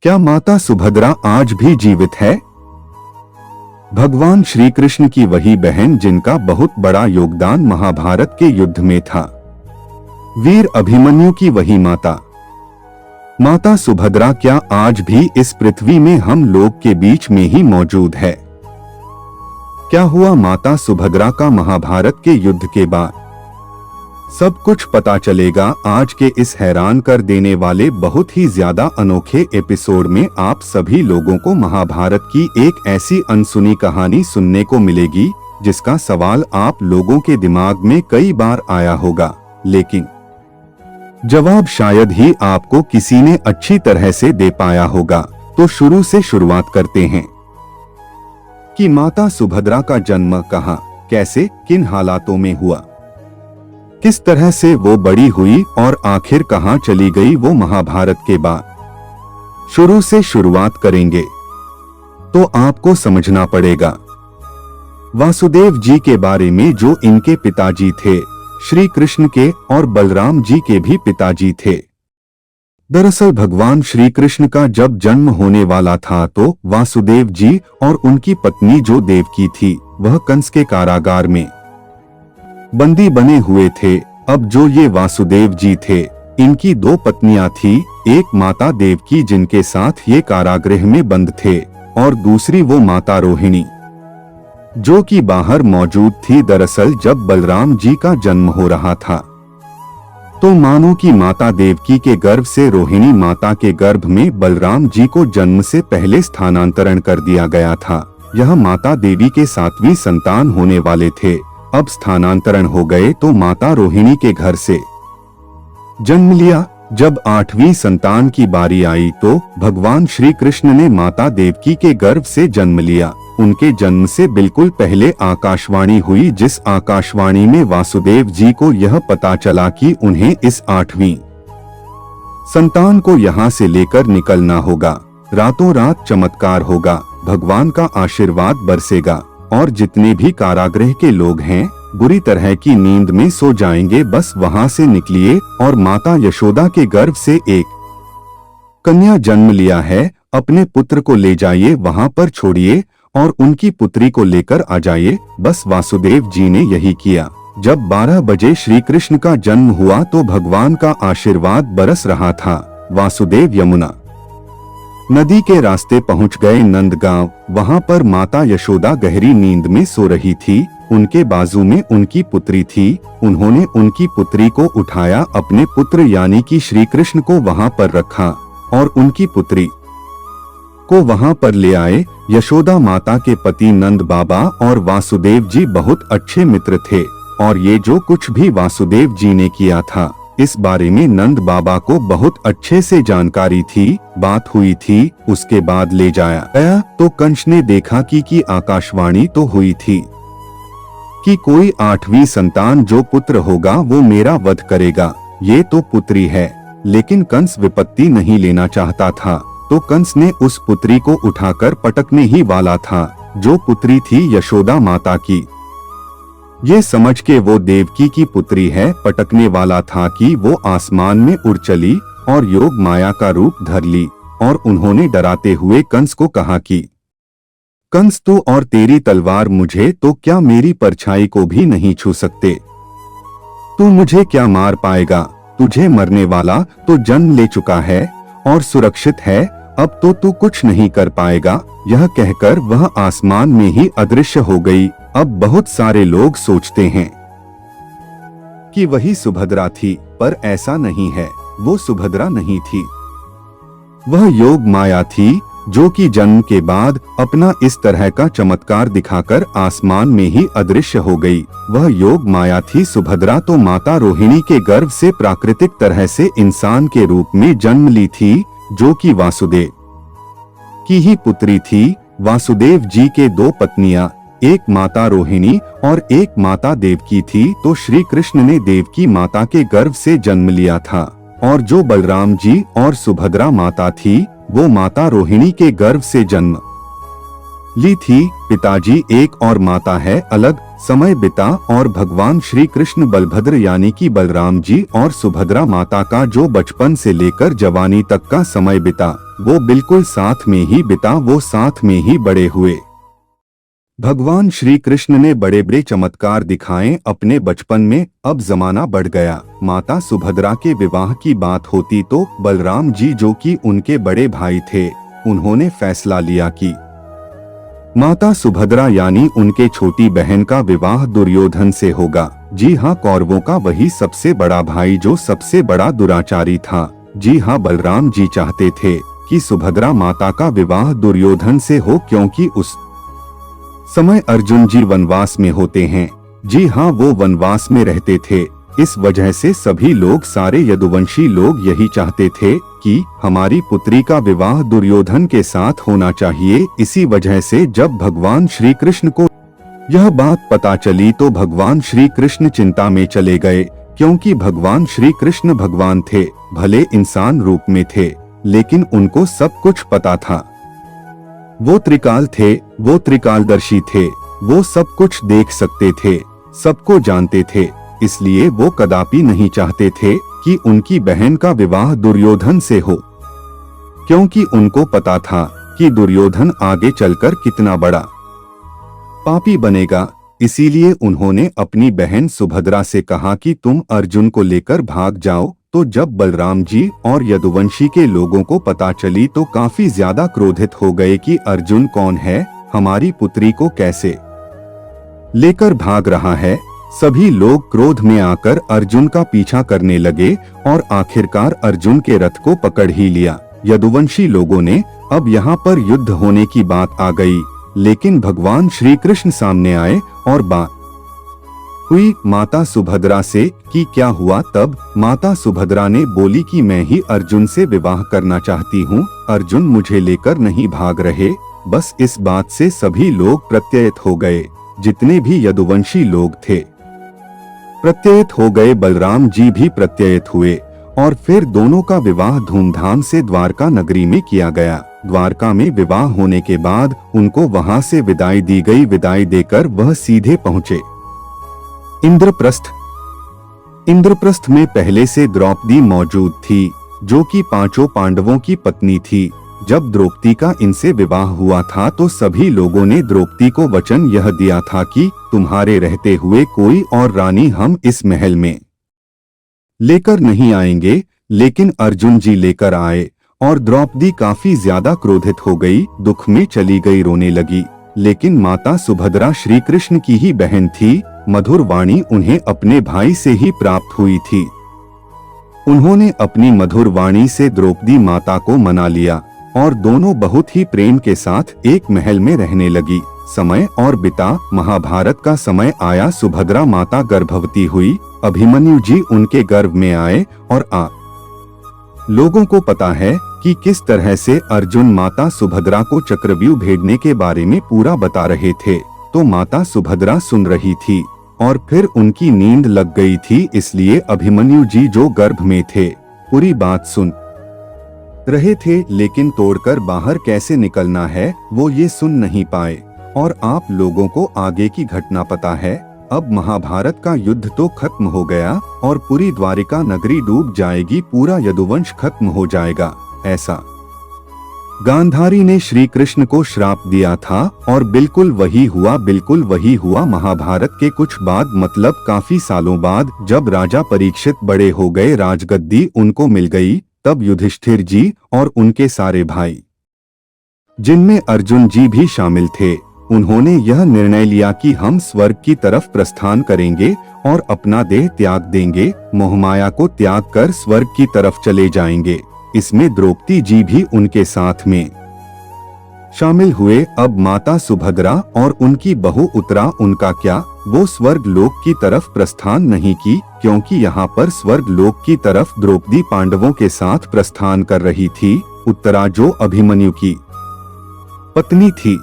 क्या माता सुभद्रा आज भी जीवित है? भगवान श्री कृष्ण की वही बहन जिनका बहुत बड़ा योगदान महाभारत के युद्ध में था, वीर अभिमन्यु की वही माता, माता सुभद्रा क्या आज भी इस पृथ्वी में हम लोग के बीच में ही मौजूद है? क्या हुआ माता सुभद्रा का महाभारत के युद्ध के बाद? सब कुछ पता चलेगा आज के इस हैरान कर देने वाले बहुत ही ज्यादा अनोखे एपिसोड में। आप सभी लोगों को महाभारत की एक ऐसी अनसुनी कहानी सुनने को मिलेगी जिसका सवाल आप लोगों के दिमाग में कई बार आया होगा, लेकिन जवाब शायद ही आपको किसी ने अच्छी तरह से दे पाया होगा। तो शुरू से शुरुआत करते हैं कि माता सुभद्रा का जन्म कहाँ, कैसे, किन हालातों में हुआ, किस तरह से वो बड़ी हुई और आखिर कहाँ चली गई वो महाभारत के बाद। शुरू से शुरुआत करेंगे तो आपको समझना पड़ेगा वासुदेव जी के बारे में, जो इनके पिताजी थे, श्री कृष्ण के और बलराम जी के भी पिताजी थे। दरअसल भगवान श्री कृष्ण का जब जन्म होने वाला था तो वासुदेव जी और उनकी पत्नी जो देवकी थी वह कंस के कारागार में बंदी बने हुए थे। अब जो ये वासुदेव जी थे, इनकी दो पत्नियां थी, एक माता देवकी जिनके साथ ये कारागृह में बंद थे और दूसरी वो माता रोहिणी जो कि बाहर मौजूद थी। दरअसल जब बलराम जी का जन्म हो रहा था तो मानो की माता देवकी के गर्भ से रोहिणी माता के गर्भ में बलराम जी को जन्म से पहले स्थानांतरण कर दिया गया था। यह माता देवी के 7वीं संतान होने वाले थे। अब स्थानांतरण हो गए तो माता रोहिणी के घर से जन्म लिया। जब 8वीं संतान की बारी आई तो भगवान श्री कृष्ण ने माता देवकी के गर्भ से जन्म लिया। उनके जन्म से बिल्कुल पहले आकाशवाणी हुई, जिस आकाशवाणी में वासुदेव जी को यह पता चला कि उन्हें इस 8वीं संतान को यहाँ से लेकर निकलना होगा। रातों रात चमत्कार होगा, भगवान का आशीर्वाद बरसेगा और जितने भी कारागृह के लोग हैं बुरी तरह की नींद में सो जाएंगे। बस वहां से निकलिए और माता यशोदा के गर्भ से एक कन्या जन्म लिया है, अपने पुत्र को ले जाइए, वहां पर छोड़िए और उनकी पुत्री को लेकर आ जाइए। बस वासुदेव जी ने यही किया। जब 12 बजे श्री कृष्ण का जन्म हुआ तो भगवान का आशीर्वाद बरस रहा था। वासुदेव यमुना नदी के रास्ते पहुंच गए नंदगांव। वहां पर माता यशोदा गहरी नींद में सो रही थी। उनके बाजू में उनकी पुत्री थी। उन्होंने उनकी पुत्री को उठाया, अपने पुत्र यानी कि श्री कृष्ण को वहां पर रखा और उनकी पुत्री को वहां पर ले आए। यशोदा माता के पति नंद बाबा और वासुदेव जी बहुत अच्छे मित्र थे और ये जो कुछ भी वासुदेव जी ने किया था इस बारे में नंद बाबा को बहुत अच्छे से जानकारी थी, बात हुई थी। उसके बाद ले जाया गया तो कंस ने देखा कि आकाशवाणी तो हुई थी कि कोई 8वीं संतान जो पुत्र होगा वो मेरा वध करेगा, ये तो पुत्री है। लेकिन कंस विपत्ति नहीं लेना चाहता था तो कंस ने उस पुत्री को उठाकर पटकने ही वाला था, जो पुत्री थी यशोदा माता की। ये समझ के वो देवकी की पुत्री है, पटकने वाला था कि वो आसमान में उड़ चली और योग माया का रूप धर ली और उन्होंने डराते हुए कंस को कहा कि कंस तो और तेरी तलवार मुझे तो क्या मेरी परछाई को भी नहीं छू सकते, तू मुझे क्या मार पाएगा, तुझे मरने वाला तो जन्म ले चुका है और सुरक्षित है, अब तो तू कुछ नहीं कर पाएगा। यह कहकर वह आसमान में ही अदृश्य हो गई। अब बहुत सारे लोग सोचते हैं कि वही सुभद्रा थी, पर ऐसा नहीं है, वो सुभद्रा नहीं थी, वह योग माया थी जो कि जन्म के बाद अपना इस तरह का चमत्कार दिखाकर आसमान में ही अदृश्य हो गई। वह योग माया थी सुभद्रा तो माता रोहिणी के गर्भ से प्राकृतिक तरह से इंसान के रूप में जन्म ली थी, जो कि वासुदेव की ही पुत्री थी। वासुदेव जी के दो पत्नियां, एक माता रोहिणी और एक माता देवकी थी। तो श्री कृष्ण ने देवकी माता के गर्भ से जन्म लिया था और जो बलराम जी और सुभद्रा माता थी वो माता रोहिणी के गर्भ से जन्म ली थी। पिताजी एक और माता है अलग। समय बिता और भगवान श्री कृष्ण बलभद्र यानी कि बलराम जी और सुभद्रा माता का जो बचपन से लेकर जवानी तक का समय बिता वो बिल्कुल साथ में ही बिता, वो साथ में ही बड़े हुए। भगवान श्री कृष्ण ने बड़े बड़े चमत्कार दिखाए अपने बचपन में। अब जमाना बढ़ गया, माता सुभद्रा के विवाह की बात होती तो बलराम जी जो कि उनके बड़े भाई थे, उन्होंने फैसला लिया कि माता सुभद्रा यानी उनके छोटी बहन का विवाह दुर्योधन से होगा। जी हाँ, कौरवों का वही सबसे बड़ा भाई जो सबसे बड़ा दुराचारी था। जी हाँ, बलराम जी चाहते थे कि सुभद्रा माता का विवाह दुर्योधन से हो, क्योंकि उस समय अर्जुन जी वनवास में होते हैं। जी हाँ, वो वनवास में रहते थे। इस वजह से सभी लोग, सारे यदुवंशी लोग यही चाहते थे कि हमारी पुत्री का विवाह दुर्योधन के साथ होना चाहिए। इसी वजह से जब भगवान श्री कृष्ण को यह बात पता चली तो भगवान श्री कृष्ण चिंता में चले गए, क्योंकि भगवान श्री कृष्ण भगवान थे, भले इंसान रूप में थे, लेकिन उनको सब कुछ पता था। वो त्रिकाल थे, वो त्रिकालदर्शी थे, वो सब कुछ देख सकते थे, सबको जानते थे। इसलिए वो कदापि नहीं चाहते थे कि उनकी बहन का विवाह दुर्योधन से हो, क्योंकि उनको पता था कि दुर्योधन आगे चलकर कितना बड़ा पापी बनेगा। इसीलिए उन्होंने अपनी बहन सुभद्रा से कहा कि तुम अर्जुन को लेकर भाग जाओ। तो जब बलराम जी और यदुवंशी के लोगों को पता चली तो काफी ज्यादा क्रोधित हो गए कि अर्जुन कौन है, हमारी पुत्री को कैसे लेकर भाग रहा है। सभी लोग क्रोध में आकर अर्जुन का पीछा करने लगे और आखिरकार अर्जुन के रथ को पकड़ ही लिया। यदुवंशी लोगों ने, अब यहाँ पर युद्ध होने की बात आ गई, लेकिन भगवान श्री कृष्ण सामने आए और बात हुई माता सुभद्रा से कि क्या हुआ। तब माता सुभद्रा ने बोली कि मैं ही अर्जुन से विवाह करना चाहती हूँ, अर्जुन मुझे लेकर नहीं भाग रहे। बस इस बात से सभी लोग प्रत्ययित हो गए, जितने भी यदुवंशी लोग थे प्रत्ययित हो गए, बलराम जी भी प्रत्ययित हुए और फिर दोनों का विवाह धूमधाम से द्वारका नगरी में किया गया। द्वारका में विवाह होने के बाद उनको वहां से विदाई दी गई। विदाई देकर वह सीधे पहुंचे इंद्रप्रस्थ। इंद्रप्रस्थ में पहले से द्रौपदी मौजूद थी, जो कि पांचों पांडवों की पत्नी थी। जब द्रौपदी का इनसे विवाह हुआ था तो सभी लोगों ने द्रौपदी को वचन यह दिया था कि तुम्हारे रहते हुए कोई और रानी हम इस महल में लेकर नहीं आएंगे, लेकिन अर्जुन जी लेकर आए और द्रौपदी काफी ज्यादा क्रोधित हो गई, दुख में चली गई, रोने लगी। लेकिन माता सुभद्रा श्री कृष्ण की ही बहन थी, मधुर वाणी उन्हें अपने भाई से ही प्राप्त हुई थी। उन्होंने अपनी मधुर वाणी से द्रौपदी माता को मना लिया और दोनों बहुत ही प्रेम के साथ एक महल में रहने लगी। समय और बिता, महाभारत का समय आया, सुभद्रा माता गर्भवती हुई, अभिमन्यु जी उनके गर्भ में आए और लोगों को पता है कि किस तरह से अर्जुन माता सुभद्रा को चक्रव्यूह भेदने के बारे में पूरा बता रहे थे। तो माता सुभद्रा सुन रही थी और फिर उनकी नींद लग गई थी, इसलिए अभिमन्यु जी जो गर्भ में थे पूरी बात सुन रहे थे, लेकिन तोड़कर बाहर कैसे निकलना है वो ये सुन नहीं पाए। और आप लोगों को आगे की घटना पता है। अब महाभारत का युद्ध तो खत्म हो गया और पूरी द्वारिका नगरी डूब जाएगी, पूरा यदुवंश खत्म हो जाएगा। ऐसा गांधारी ने श्री कृष्ण को श्राप दिया था और बिल्कुल वही हुआ, बिल्कुल वही हुआ। महाभारत के कुछ बाद, मतलब काफी सालों बाद, जब राजा परीक्षित बड़े हो गए, राजगद्दी उनको मिल गई, तब युधिष्ठिर जी और उनके सारे भाई, जिनमें अर्जुन जी भी शामिल थे, उन्होंने यह निर्णय लिया कि हम स्वर्ग की तरफ प्रस्थान करेंगे और अपना देह त्याग देंगे, मोहमाया को त्याग कर स्वर्ग की तरफ चले जाएंगे। इसमें द्रौपदी जी भी उनके साथ में शामिल हुए। अब माता सुभद्रा और उनकी बहू उत्तरा, उनका क्या, वो स्वर्ग लोक की तरफ प्रस्थान नहीं की, क्योंकि यहाँ पर स्वर्ग लोक की तरफ द्रौपदी पांडवों के साथ प्रस्थान कर रही थी। उत्तरा जो अभिमन्यु की पत्नी थी,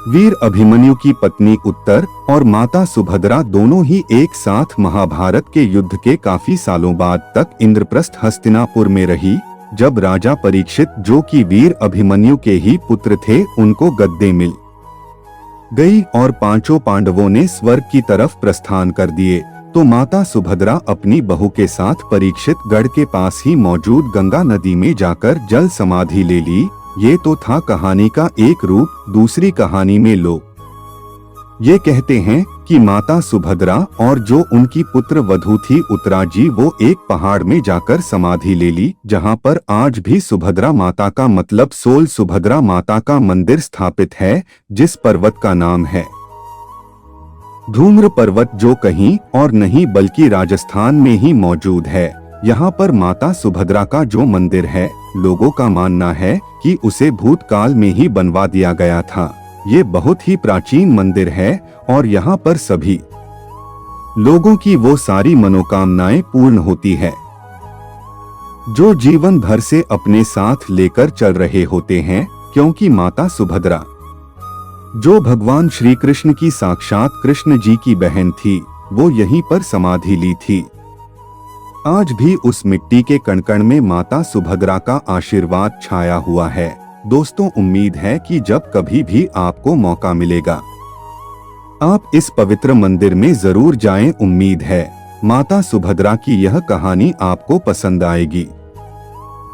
वीर अभिमन्यु की पत्नी उत्तर और माता सुभद्रा दोनों ही एक साथ महाभारत के युद्ध के काफी सालों बाद तक इंद्रप्रस्थ हस्तिनापुर में रही। जब राजा परीक्षित, जो कि वीर अभिमन्यु के ही पुत्र थे, उनको गद्दे मिल गई और पांचों पांडवों ने स्वर्ग की तरफ प्रस्थान कर दिए तो माता सुभद्रा अपनी बहू के साथ परीक्षित गढ़ के पास ही मौजूद गंगा नदी में जाकर जल समाधि ले ली। ये तो था कहानी का एक रूप। दूसरी कहानी में लोग ये कहते हैं कि माता सुभद्रा और जो उनकी पुत्र वधू थी उत्तराजी, वो एक पहाड़ में जाकर समाधि ले ली, जहां पर आज भी सुभद्रा माता का मतलब सोल सुभद्रा माता का मंदिर स्थापित है, जिस पर्वत का नाम है धूम्र पर्वत, जो कहीं और नहीं बल्कि राजस्थान में ही मौजूद है। यहाँ पर माता सुभद्रा का जो मंदिर है, लोगों का मानना है कि उसे भूतकाल में ही बनवा दिया गया था। ये बहुत ही प्राचीन मंदिर है और यहाँ पर सभी लोगों की वो सारी मनोकामनाएं पूर्ण होती है जो जीवन भर से अपने साथ लेकर चल रहे होते हैं, क्योंकि माता सुभद्रा जो भगवान श्री कृष्ण की साक्षात कृष्ण जी की बहन थी, वो यहीं पर समाधि ली थी। आज भी उस मिट्टी के कण-कण में माता सुभद्रा का आशीर्वाद छाया हुआ है। दोस्तों, उम्मीद है कि जब कभी भी आपको मौका मिलेगा आप इस पवित्र मंदिर में जरूर जाएं। उम्मीद है माता सुभद्रा की यह कहानी आपको पसंद आएगी।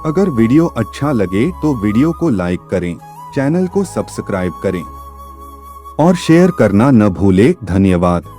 अगर वीडियो अच्छा लगे तो वीडियो को लाइक करें, चैनल को सब्सक्राइब करें और शेयर करना न भूलें। धन्यवाद।